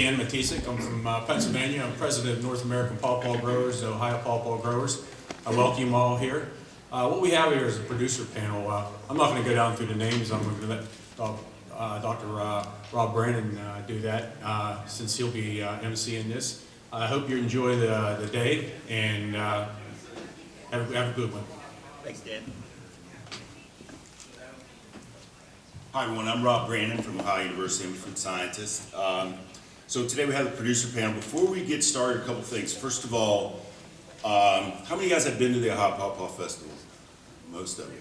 Dan Matisik. I'm from Pennsylvania. I'm president of North American Pawpaw Growers, Ohio Pawpaw Growers. I welcome you all here. What we have here is a producer panel. I'm not going to go down through the names. I'm going to let Dr. Rob Brannan do that since he'll be emceeing this. I hope you enjoy the day and have a good one. Thanks, Dan. Hi everyone, I'm Rob Brannan from Ohio University. I'm a food scientist. So today we have the producer panel. Before we get started, a couple things. First of all, how many of you guys have been to the Ohio Pawpaw Festival? Most of you.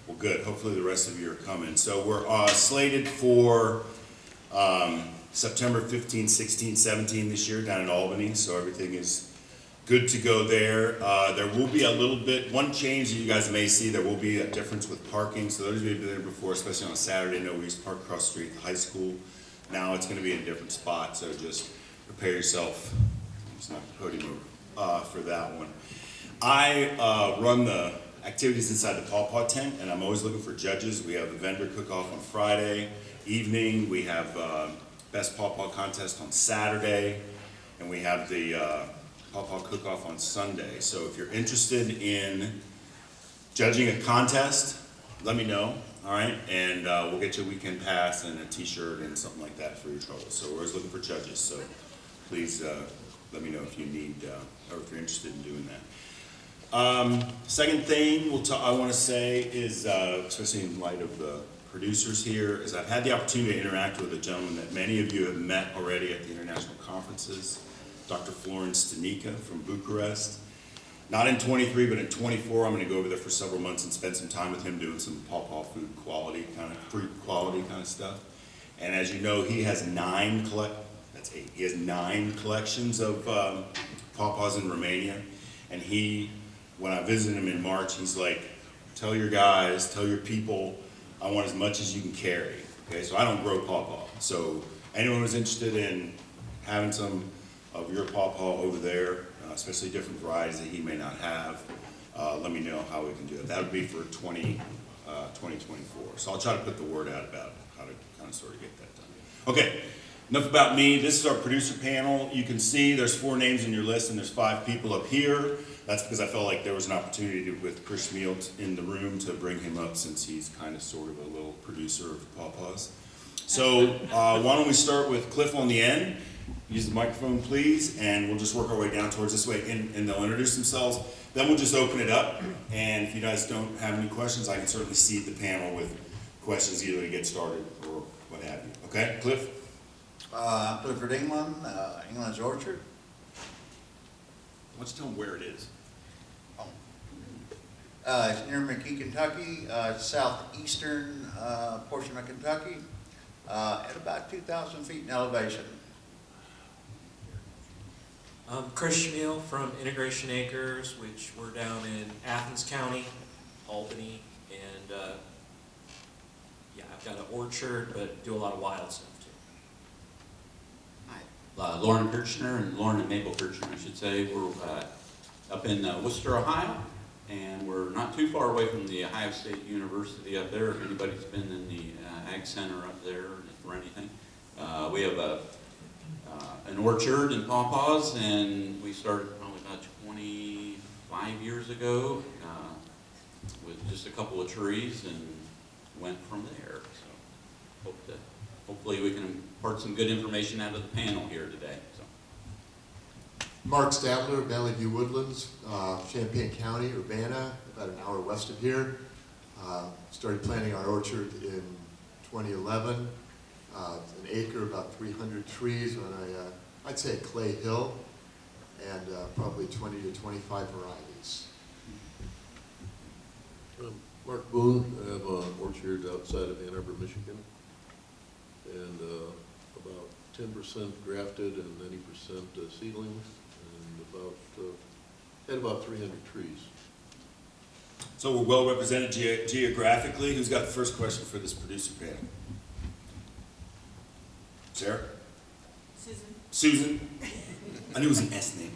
Well, good. Hopefully the rest of you are coming. So we're slated for September 15, 16, 17 this year down in Albany. So everything is good to go there. There will be a little bit, one change that you guys may see, there will be a difference with parking. So those of you who have been there before, especially on a Saturday, know we used to park across the street at the high school. Now it's going to be in a different spot, so just prepare yourself. It's not the podium for that one. I run the activities inside the Pawpaw tent, and I'm always looking for judges. We have the vendor cook-off on Friday evening. We have Best Pawpaw Contest on Saturday, and we have the Pawpaw Cook-Off on Sunday. So if you're interested in judging a contest, let me know, all right? And we'll get you a weekend pass and a t-shirt and something like that for your trouble. So we're always looking for judges, so please let me know if you need, or if you're interested in doing that. Second thing I want to say is, especially in light of the producers here, is I've had the opportunity to interact with a gentleman that many of you have met already at the international conferences, Dr. Florence Stanika from Bucharest. Not in 23, but in 24, I'm going to go over there for several months and spend some time with him doing some pawpaw fruit quality kind of stuff. And as you know, he has 9 collections of pawpaws in Romania. And when I visited him in March, he's like, tell your guys, tell your people, I want as much as you can carry. Okay, so I don't grow pawpaw. So anyone who's interested in having some of your pawpaw over there, especially different varieties that he may not have, let me know how we can do it. That would be for 2024. So I'll try to put the word out about how to kind of sort of get that done. Okay, enough about me. This is our producer panel. You can see there's 4 names in your list and there's 5 people up here. That's because I felt like there was an opportunity with Chmiel in the room to bring him up since he's kind of sort of a little producer of pawpaws. So why don't we start with Cliff on the end. Use the microphone, please, and we'll just work our way down towards this way, and they'll introduce themselves. Then we'll just open it up, and if you guys don't have any questions, I can certainly seed the panel with questions either to get started or what have you. Okay, Cliff? I'm Clifford England, England's Orchard. Why don't you tell them where it is? It's near McKee, Kentucky, southeastern portion of Kentucky, at about 2,000 feet in elevation. Chmiel from Integration Acres, which we're down in Athens County, Albany, and yeah, I've got an orchard, but do a lot of wild stuff too. Hi, Loren Kirchner, and Loren and Mabel Kirchner, I should say. We're up in Worcester, Ohio, and we're not too far away from the Ohio State University up there. If anybody's been in the Ag Center up there or anything, we have an orchard in pawpaws, and we started probably about 25 years ago with just a couple of trees and went from there. So hopefully we can impart some good information out of the panel here today. So. Marc Stadler, Valley View Woodlands, Champaign County, Urbana, about an hour west of here. Started planting our orchard in 2011. An acre, about 300 trees on I'd say a clay hill, and probably 20 to 25 varieties. Marc Boone. I have an orchard outside of Ann Arbor, Michigan, and about 10% grafted and 90% seedlings, and about 300 trees. So we're well represented geographically. Who's got the first question for this producer panel? Sarah? Susan? I knew it was an S name.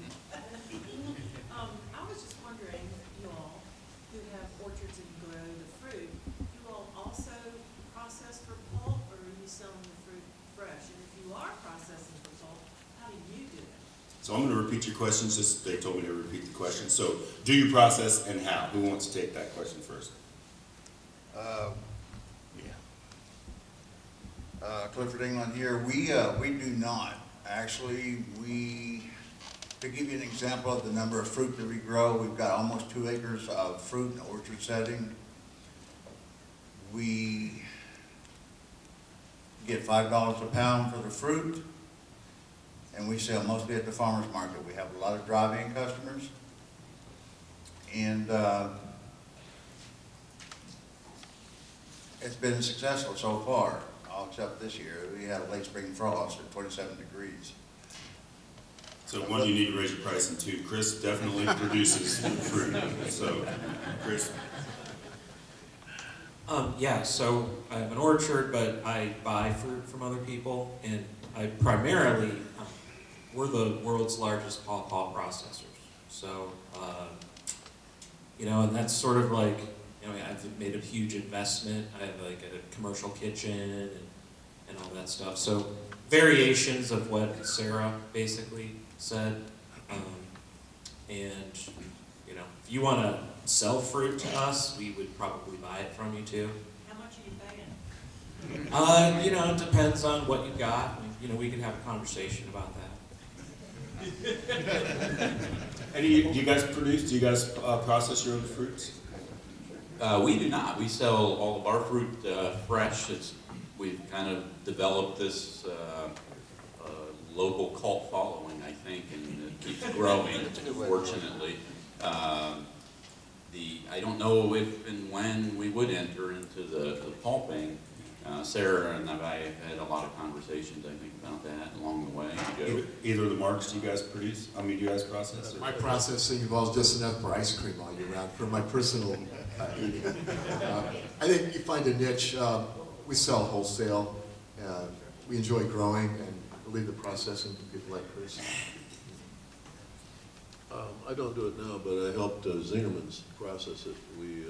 I was just wondering, you all who have orchards and grow the fruit, you all also process for pulp, or are you selling the fruit fresh? And if you are processing for pulp, So I'm gonna repeat your questions, just, they told me to repeat the question. So, do you process and how? Who wants to take that question first? Clifford England here. We do not. Actually, to give you an example of the number of fruit that we grow, we've got almost 2 acres of fruit in orchard setting. We get $5 a pound for the fruit, and we sell mostly at the farmer's market. We have a lot of drive-in customers, and it's been successful so far, all except this year. We had a late spring frost at 27 degrees. So one, you need to raise your price, and two, Chris definitely produces fruit. So, Chris, Yeah, so I have an orchard, but I buy fruit from other people, and I primarily, we're the world's largest pawpaw processors. So, and that's sort of like, I've made a huge investment. I have like a commercial kitchen and all that stuff. So variations of what Sarah basically said. If you want to sell fruit to us, we would probably buy it from you too. How much are you paying? It depends on what you got. We could have a conversation about that. and do you guys produce? Do you guys process your own fruits? We do not. We sell all of our fruit fresh. We've kind of developed this local cult following, I think, and it keeps growing, fortunately. I don't know if and when we would enter into the pulping. Sarah and I have had a lot of conversations, I think, about that along the way. Either of the Marcs do you guys produce? Do you guys process? My processing involves just enough for ice cream all year round for my personal eating. I think you find a niche. We sell wholesale. We enjoy growing and leave the processing to people like Chris. I don't do it now, but I helped Zingerman's process it. We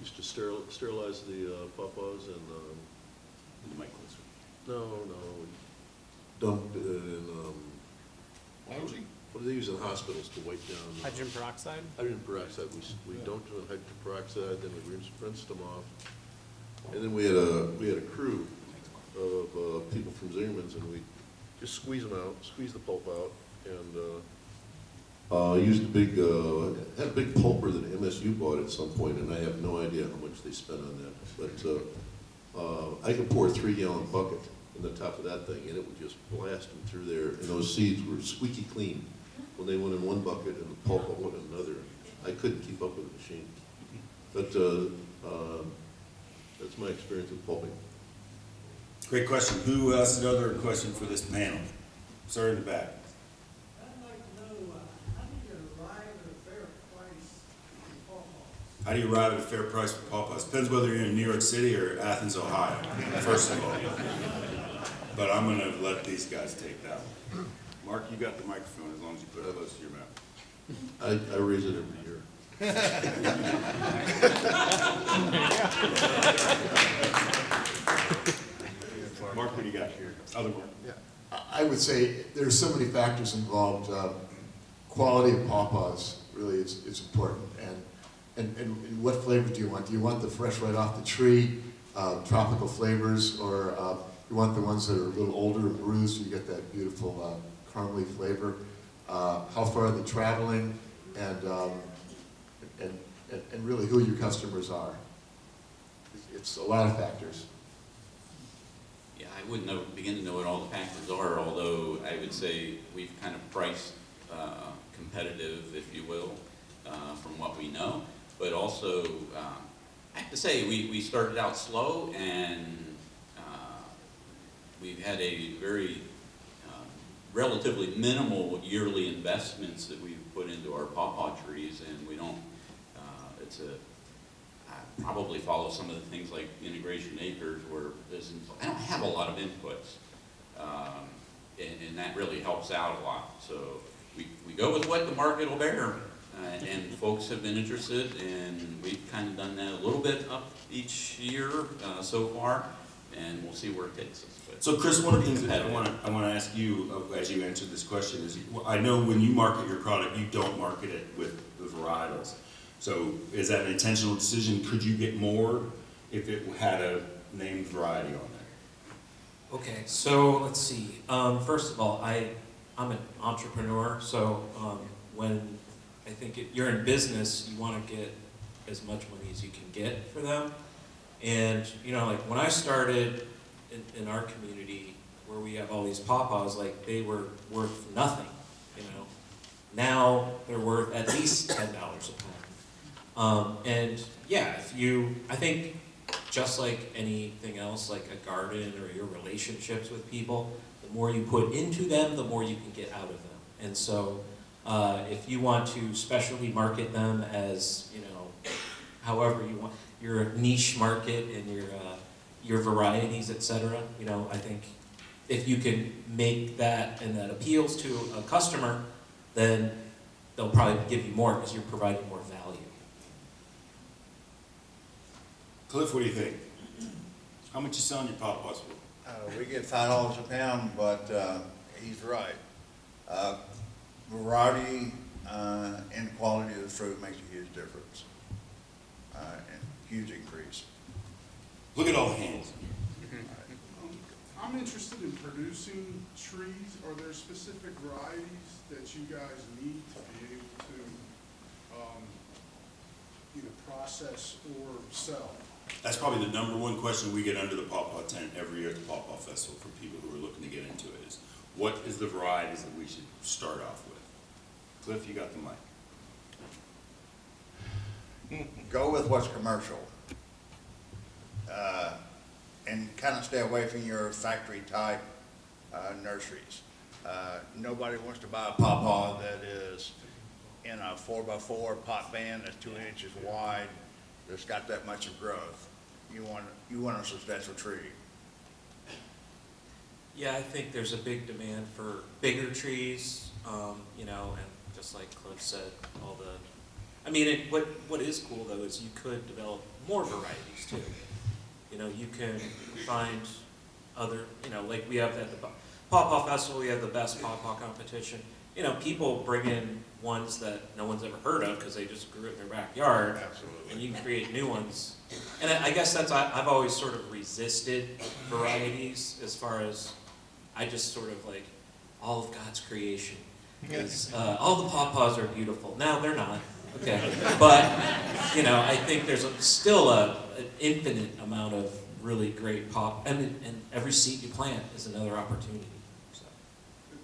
used to sterilize the pawpaws and, no, we dumped it in, what do they use in hospitals to wipe down? Hydrogen peroxide? Hydrogen peroxide. We dumped it in hydrogen peroxide, then we rinsed them off. And then we had a crew of people from Zingerman's, and we just squeeze them out, squeeze the pulp out, and used a big, had a big pulper that MSU bought at some point, and I have no idea how much they spent on that. But I could pour a 3-gallon bucket in the top of that thing, and it would just blast them through there, and those seeds were squeaky clean when they went in one bucket and the pulp went in another. I couldn't keep up with the machine. But that's my experience with pulping. Great question. Who has another question for this panel? Sir in the back. I'd like to know, how do you arrive at a fair price for pawpaws? How do you arrive at a fair price for pawpaws? Depends whether you're in New York City or Athens, Ohio, first of all. But I'm going to let these guys take that one. Mark, you got the microphone as long as you put it close to your mouth. I raise it every year. Mark, what do you got here? Other one. Yeah. I would say there's so many factors involved. Quality of pawpaws really is important, and what flavor do you want? Do you want the fresh right off the tree, tropical flavors, or you want the ones that are a little older and bruised, you get that beautiful caramely flavor? How far are they traveling, and really who your customers are? It's a lot of factors. Yeah, I wouldn't begin to know what all the factors are, although I would say we've kind of priced competitive, if you will, from what we know. But also, I have to say, we started out slow, and we've had a very relatively minimal yearly investments that we've put into our pawpaw trees, and we don't, I probably follow some of the things like integration acres where I don't have a lot of inputs, and that really helps out a lot. So we go with what the market will bear, and folks have been interested, and we've kind of done that a little bit up each year so far, and we'll see where it takes us. But So Chris, one of the things that I want to ask you as you answer this question is, I know when you market your product, you don't market it with the varietals. So is that an intentional decision? Could you get more if it had a named variety on there? Okay, so let's see. First of all, I'm an entrepreneur, so when I think you're in business, you want to get as much money as you can get for them. And, you know, like when I started in our community where we have all these pawpaws, like they were worth nothing, you know. Now they're worth at least $10 a pound. And yeah, I think just like anything else, like a garden or your relationships with people, the more you put into them, the more you can get out of them. And so if you want to specially market them as, you know, however you want, your niche market and your varieties, etc. You know, I think if you can make that and that appeals to a customer, then they'll probably give you more because you're providing more value. Cliff, what do you think? How much you selling your pawpaws for? We get $5 a pound, but he's right. Variety and quality of the fruit makes a huge difference, and huge increase. Look at all the hands. I'm interested in producing trees. Are there specific varieties that you guys need to be able to, process or sell? That's probably the number one question we get under the Pawpaw tent every year at the Pawpaw Festival from people who are looking to get into it is, what is the varieties that we should start off with? Cliff, you got the mic. Go with what's commercial. And kind of stay away from your factory type nurseries. Nobody wants to buy a pawpaw that is in a 4x4 pot band that's 2 inches wide, that's got that much of growth. You want a substantial tree. Yeah, I think there's a big demand for bigger trees, and just like Cliff said, what is cool though is you could develop more varieties too. You know, you can find other, like we have at the Pawpaw Festival, we have the best pawpaw competition. You know, people bring in ones that no one's ever heard of because they just grew it in their backyard. Absolutely. And you can create new ones. And I guess I've always sort of resisted varieties as far as I just sort of like all of God's creation. Because all the pawpaws are beautiful. Now they're not, okay. But, I think there's still an infinite amount of really great and every seed you plant is another opportunity. So.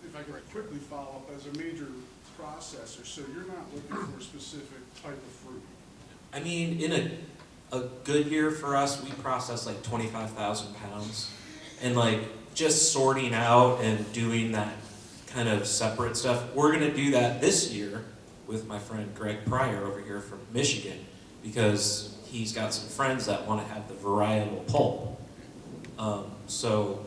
If I could quickly follow up, as a major processor, so you're not looking for a specific type of fruit? I mean, in a good year for us, we process like 25,000 pounds. And like just sorting out and doing that kind of separate stuff, we're going to do that this year with my friend Greg Pryor over here from Michigan, because he's got some friends that want to have the varietal pulp.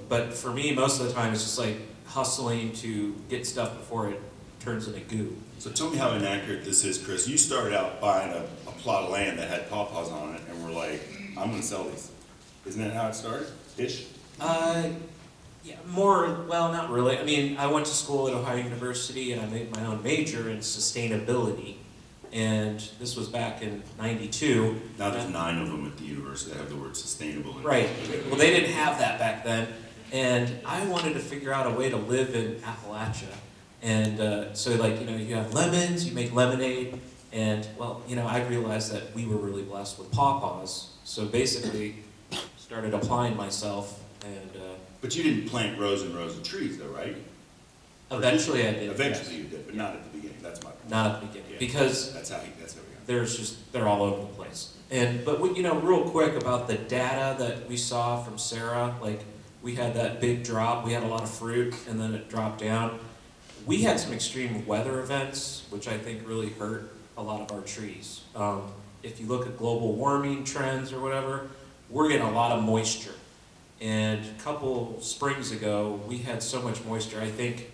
But for me, most of the time, it's just like hustling to get stuff before it turns into goo. So tell me how inaccurate this is, Chris. You started out buying a plot of land that had pawpaws on it and were like, I'm going to sell these. Isn't that how it started? Ish? Yeah, well, not really. I mean, I went to school at Ohio University and I made my own major in sustainability. And this was back in '92. Now there's 9 of them at the university that have the word sustainable in it. Right. Well, they didn't have that back then. And I wanted to figure out a way to live in Appalachia. And so, you have lemons, you make lemonade. And, I realized that we were really blessed with pawpaws. So basically, started applying myself and... But you didn't plant rows and rows of trees though, right? Eventually I did. Eventually yes. you did, but not at the beginning. That's my point. Not at the beginning. Yeah. Because That's how we got. they're all over the place. But real quick about the data that we saw from Sarah, like we had that big drop, we had a lot of fruit, and then it dropped down. We had some extreme weather events, which I think really hurt a lot of our trees. If you look at global warming trends or whatever, we're getting a lot of moisture. And a couple springs ago, we had so much moisture, I think,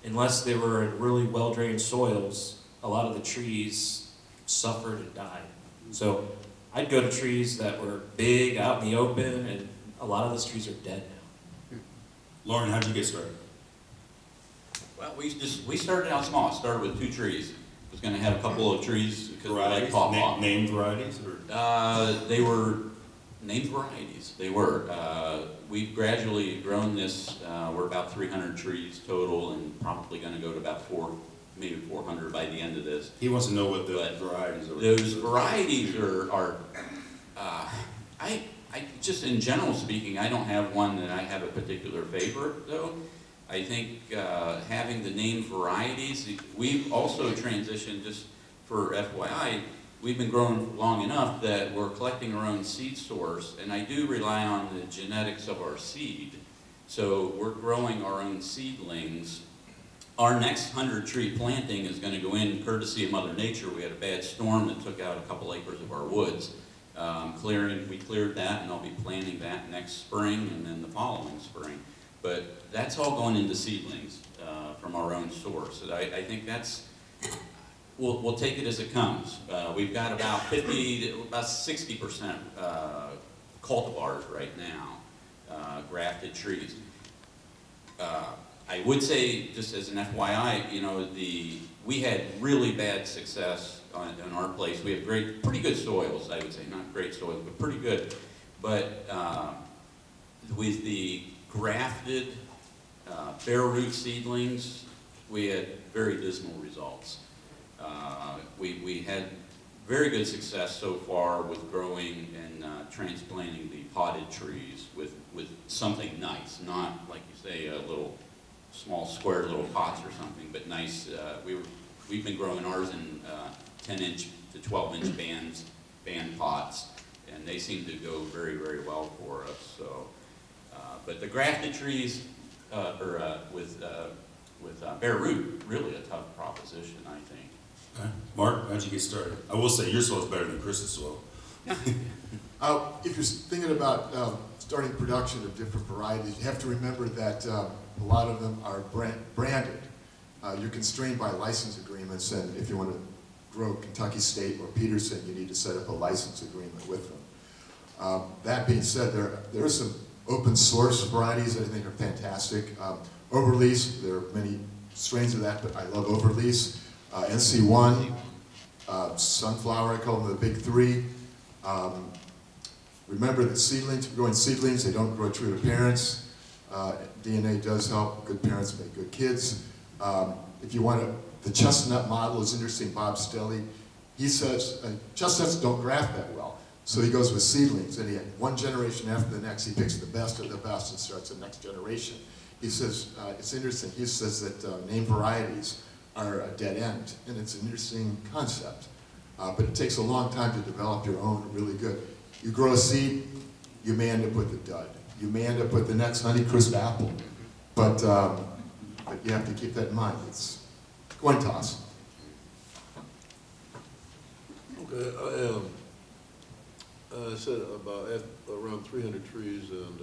unless they were in really well-drained soils, a lot of the trees suffered and died. So I'd go to trees that were big, out in the open, and A lot of those trees are dead now. Loren, how'd you get started? Well, we started out small. Started with 2 trees. Was going to have a couple of trees because we like Pawpaw. Named varieties, or? They were named varieties. They were. We've gradually grown this. We're about 300 trees total, and probably going to go to about maybe 400 by the end of this. He wants to know what the But varieties are. Those varieties are I just in general speaking, I don't have one that I have a particular favorite though. I think having the name varieties, we've also transitioned, just for FYI, we've been growing long enough that we're collecting our own seed source, and I do rely on the genetics of our seed. So we're growing our own seedlings. Our next 100-tree planting is going to go in courtesy of Mother Nature. We had a bad storm that took out a couple acres of our woods. We cleared that, and I'll be planting that next spring and then the following spring. But that's all going into seedlings from our own source. And I think that's, we'll take it as it comes. We've got about 60% cultivars right now, grafted trees. I would say, just as an FYI, you know, we had really bad success in our place. We have pretty good soils, I would say, not great soils, but pretty good. But with the grafted bare root seedlings, we had very dismal results. We had very good success so far with growing and transplanting the potted trees with something nice, not like you say a little small square little pots or something, but nice. We've been growing ours in 10-inch to 12-inch band pots, and they seem to go very, very well for us. So, but the grafted trees with bare root, really a tough proposition, I think. Okay. Mark, how'd you get started? I will say your soil is better than Chris's soil. If you're thinking about starting production of different varieties, you have to remember that a lot of them are branded. You're constrained by license agreements, and if you want to grow Kentucky State or Peterson, you need to set up a license agreement with them. That being said, there are some open source varieties that I think are fantastic. Overlease, there are many strains of that, but I love Overlease. NC1, Sunflower, I call them the big 3. Remember that seedlings, if you're growing seedlings, they don't grow true to parents. DNA does help. Good parents make good kids. If you want the chestnut model is interesting. Bob Stelly, he says chestnuts don't graft that well. So he goes with seedlings, and one generation after the next, he picks the best of the best and starts the next generation. He says, it's interesting, he says that named varieties are a dead end, and it's an interesting concept. But it takes a long time to develop your own really good. You grow a seed, you may end up with a dud. You may end up with the next Honeycrisp apple, but you have to keep that in mind. It's coin toss. Okay, I said around 300 trees, and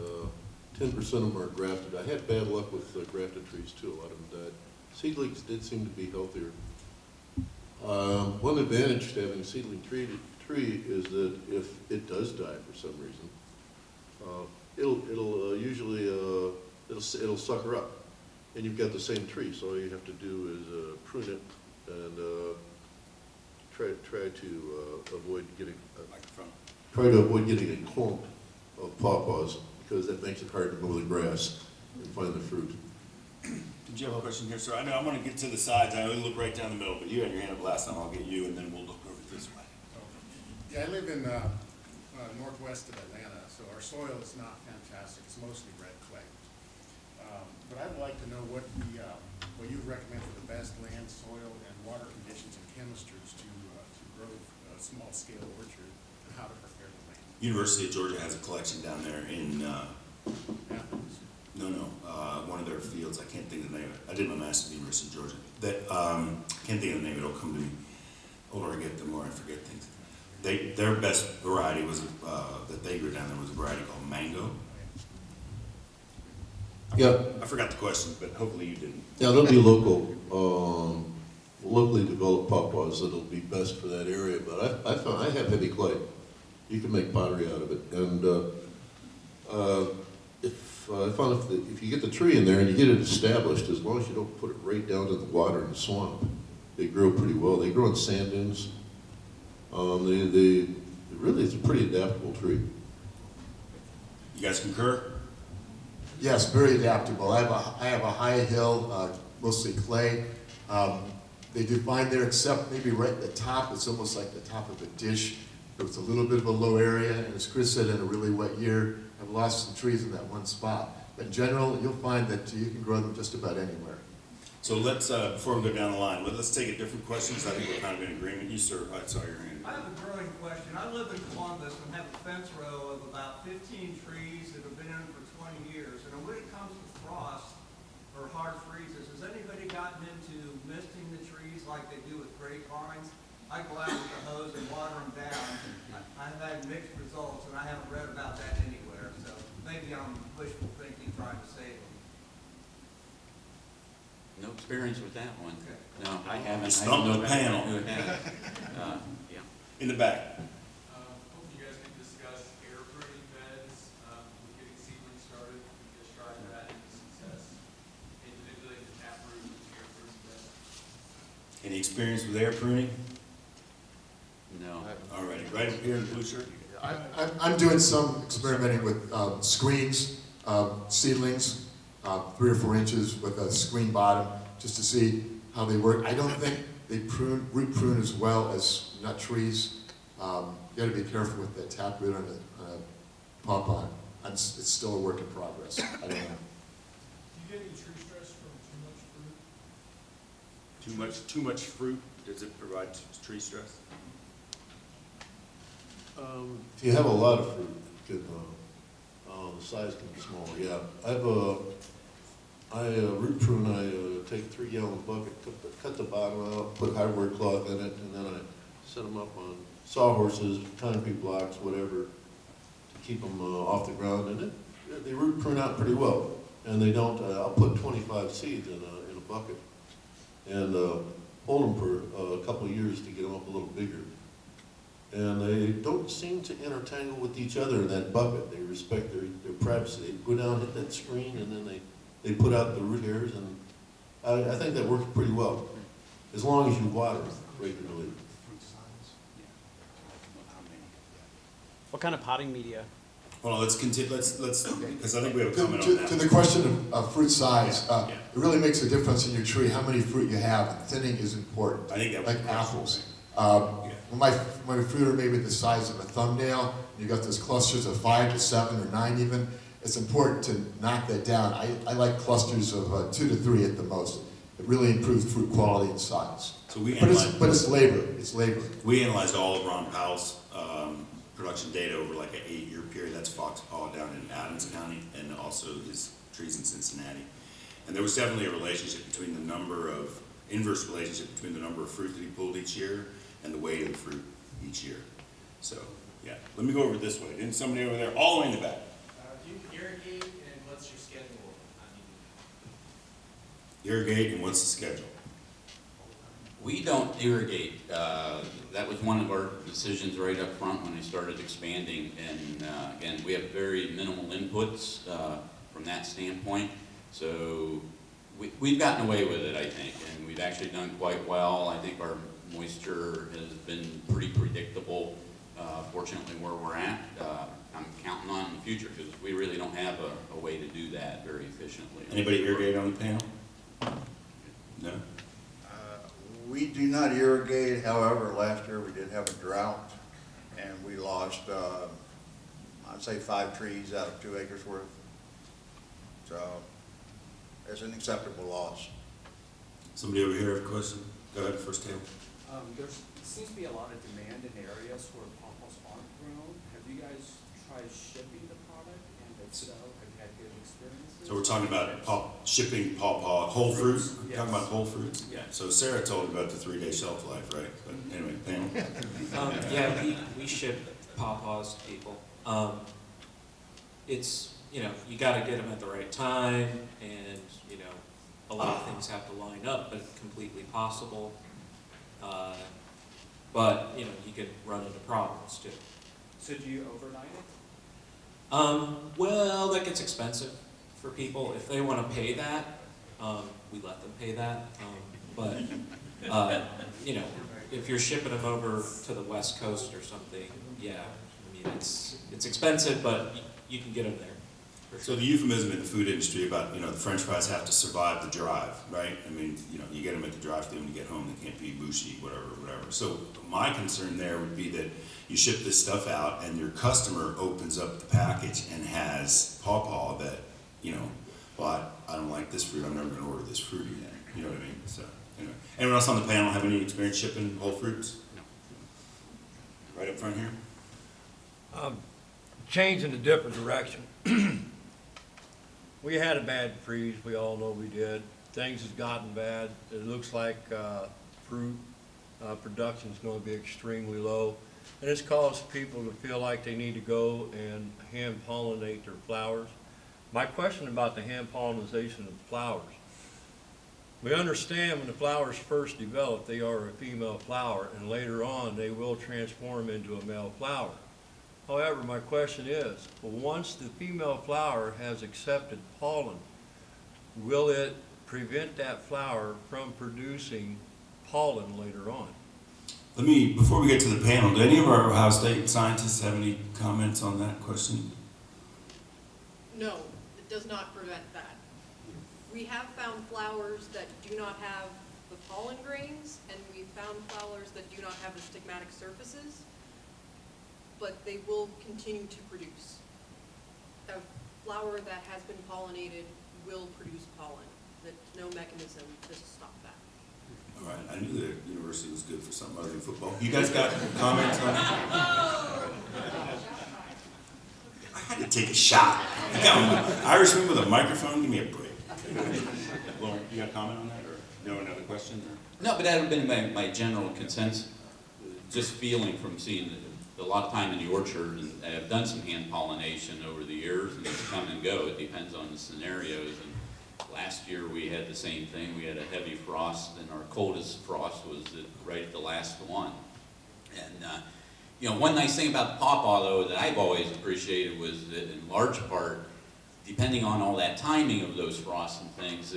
10% of them are grafted. I had bad luck with grafted trees too. A lot of them died. Seedlings did seem to be healthier. One advantage to having a seedling tree is that if it does die for some reason, it'll usually it'll sucker up, and you've got the same tree. So all you have to do is prune it and try to avoid getting a clump of pawpaws, because that makes it hard to mow the grass and find the fruit. Did you have a question here, sir? I know I'm going to get to the sides. I only look right down the middle, but you had your hand up last time. I'll get you, and then we'll look over this way. Yeah, I live in northwest of Atlanta, so our soil is not fantastic. It's mostly red clay. But I'd like to know what you'd recommend for the best land, soil, and water conditions and chemistries to grow a small-scale orchard, and how to prepare the land. University of Georgia has a collection down there in, Athens. one of their fields. I can't think of the name of it. I did my master's at the University of Georgia. Can't think of the name. It'll come to me. The older I get, the more I forget things. Their best variety was that they grew down there was a variety called Mango. Yeah, I forgot the question, but hopefully you didn't. yeah, there'll be locally developed pawpaws that'll be best for that area. But I found I have heavy clay. You can make pottery out of it, and I found if you get the tree in there and you get it established, as long as you don't put it right down to the water in the swamp, they grow pretty well. They grow in sand dunes. Really, it's a pretty adaptable tree. You guys concur? Yes, very adaptable. I have a high hill, mostly clay. They do fine there, except maybe right at the top. It's almost like the top of a dish. It's a little bit of a low area, and as Chris said, in a really wet year, I've lost some trees in that one spot. But in general, you'll find that you can grow them just about anywhere. So let's, before we go down the line, let's take a different question, because I think we're kind of in agreement. You, sir, I saw your hand. I have a growing question. I live in Columbus and have a fence row of about 15 trees that have been in for 20 years. And when it comes to frost or hard freezes, has anybody gotten into misting the trees like they do with grapevines? I go out with the hose and water them down. I've had mixed results, and I haven't read about that anywhere. So maybe I'm wishful thinking trying to save them. No experience with that one. Okay. No, I haven't. You stumped the panel. Who has. Yeah. In the back. Hope you guys can discuss air pruning beds, with getting seedlings started. We just tried that and success. And manipulating the taproot with the air pruning bed. Any experience with air pruning? No. All righty, right up here in the blue shirt. I'm doing some experimenting with screens, seedlings, 3 or 4 inches with a screen bottom, just to see how they work. I don't think they root prune as well as nut trees. You gotta be careful with the taproot on a pawpaw. It's still a work in progress. I don't know. Do you get any tree stress from too much fruit? Too much fruit, does it provide tree stress? If you have a lot of fruit, it could, the size can be small, yeah. I root prune, I take a 3-gallon bucket, cut the bottom out, put hardware cloth in it, and then I set them up on sawhorses, concrete blocks, whatever, to keep them off the ground, and they root prune out pretty well. And they don't, I'll put 25 seeds in a bucket, and hold them for a couple of years to get them up a little bigger. And they don't seem to intertangle with each other in that bucket. They respect their privacy. They go down, hit that screen, and then they put out the root hairs, and I think that works pretty well, as long as you water regularly. What kind of potting media? Hold on, let's continue, let's, because I think we have a comment on To that. the question of fruit size, it really makes a difference in your tree how many fruit you have. Thinning is important. I think that was like the question. apples. When my fruit are maybe the size of a thumbnail, you got those clusters of 5 to 7 or 9 even, it's important to knock that down. I like clusters of 2 to 3 at the most. It really improves fruit quality and size. So we But analyzed, it's labor. It's labor. we analyzed all of Ron Powell's production data over like an 8-year period. That's Foxpaw down in Adams County, and also his trees in Cincinnati. And there was definitely a relationship between inverse relationship between the number of fruit that he pulled each year and the weight of the fruit each year. So, yeah. Let me go over this way. Didn't somebody over there, all the way in the back? Do you irrigate and what's your schedule? Irrigate, and what's the schedule? We don't irrigate. That was one of our decisions right up front when I started expanding. And again, we have very minimal inputs from that standpoint. So we've gotten away with it, I think, and we've actually done quite well. I think our moisture has been pretty predictable, fortunately, where we're at. I'm counting on in the future because we really don't have a way to do that very efficiently. Anybody irrigate on the panel? No? We do not irrigate, however, last year we did have a drought, and we lost, I'd say 5 trees out of 2 acres worth. So, it's an acceptable loss. Somebody over here have a question? Go ahead, first table. There seems to be a lot of demand in areas where pawpaws aren't grown. Have you guys tried shipping the product? And if so, have you had good experiences? So we're talking about shipping pawpaw, whole fruit? We're talking about whole fruits? Yeah. So Sarah told about the 3-day shelf life, right? But anyway, panel. Yeah, we ship pawpaws to people. It's, you gotta get them at the right time, and, a lot of things have to line up, but it's completely possible. But, you can run into problems too. So do you overnight Well, that gets expensive for people. If they want to pay that, we let them pay that. But, you know, if you're shipping them over to the West Coast or something, yeah, I mean, it's expensive, but you can get them there. for So sure. the euphemism in the food industry about, the French fries have to survive the drive, right? I mean, you get them at the drive-thru when you get home, they can't be mushy, whatever. So my concern there would be that you ship this stuff out and your customer opens up the package and has pawpaw that, well, I don't like this fruit, I'm never gonna order this fruit again. You know what I mean? So, anyway. Anyone else on the panel have any experience shipping whole fruits? Right up front here. Change in a different direction. We had a bad freeze, we all know we did. Things has gotten bad. It looks like fruit production is going to be extremely low. And it's caused people to feel like they need to go and hand pollinate their flowers. My question about the hand pollination of flowers. We understand when the flowers first develop, they are a female flower, and later on they will transform into a male flower. However, my question is, once the female flower has accepted pollen, will it prevent that flower from producing pollen later on? Before we get to the panel, do any of our Ohio State scientists have any comments on that question? No, it does not prevent that. We have found flowers that do not have the pollen grains, and we've found flowers that do not have the stigmatic surfaces, but they will continue to produce. A flower that has been pollinated will produce pollen. There's no mechanism to stop that. All right, I knew the university was good for something other than football. You guys got comments on that? I had to take a shot. I got an Irishman with a microphone, give me a break. Loren, you got a comment on that, or no, another question? Or? No, but that would have been my general consensus, just feeling from seeing a lot of time in the orchard, and I've done some hand pollination over the years, and it's come and go. It depends on the scenarios. And last year we had the same thing. We had a heavy frost, and our coldest frost was right at the last one. And one nice thing about the pawpaw, though, that I've always appreciated was that in large part, depending on all that timing of those frosts and things,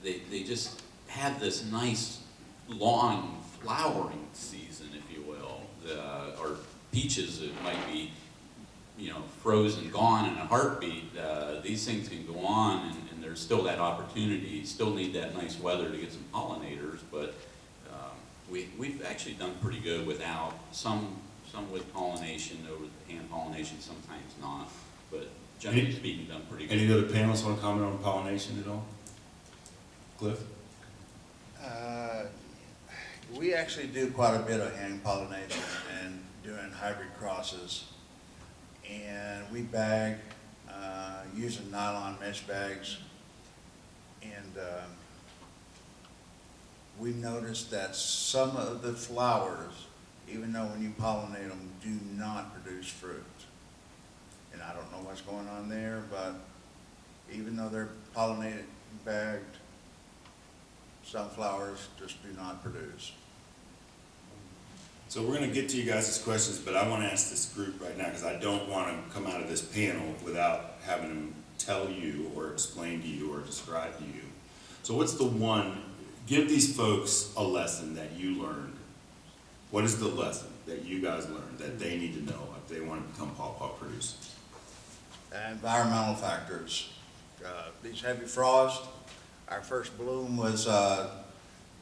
they just have this nice long flowering season, if you will. Or peaches that might be, frozen, gone in a heartbeat. These things can go on, and there's still that opportunity. You still need that nice weather to get some pollinators, but we've actually done pretty good without some with pollination over the hand pollination, sometimes not. But generally speaking, done pretty good. Any other panelists want to comment on pollination at all? Cliff? We actually do quite a bit of hand pollination and doing hybrid crosses. And we bag using nylon mesh bags. And we noticed that some of the flowers, even though when you pollinate them, do not produce fruit. And I don't know what's going on there, but even though they're pollinated, bagged, some flowers just do not produce. So we're going to get to you guys' questions, but I want to ask this group right now, because I don't want to come out of this panel without having them tell you or explain to you or describe to you. So what's the one, give these folks a lesson that you learned. What is the lesson that you guys learned that they need to know if they want to become pawpaw producers? Environmental factors. These heavy frosts, our first bloom was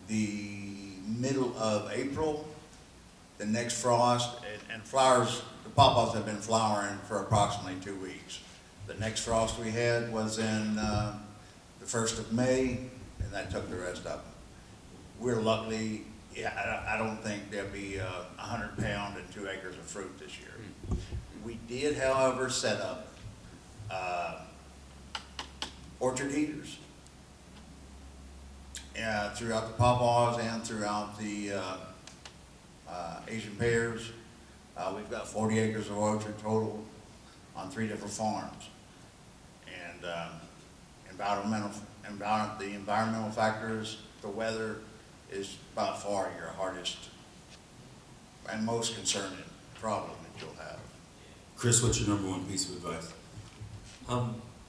the middle of April. The next frost, and flowers, the pawpaws have been flowering for approximately 2 weeks. The next frost we had was in the 1st of May, and that took the rest of them. We're luckily, I don't think there'll be 100 pound and 2 acres of fruit this year. We did, however, set up orchard heaters throughout the pawpaws and throughout the Asian pears. We've got 40 acres of orchard total on 3 different farms. And the environmental factors, the weather is by far your hardest and most concerning problem that you'll have. Chris, what's your number one piece of advice?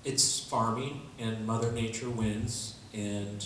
It's farming, and Mother Nature wins, and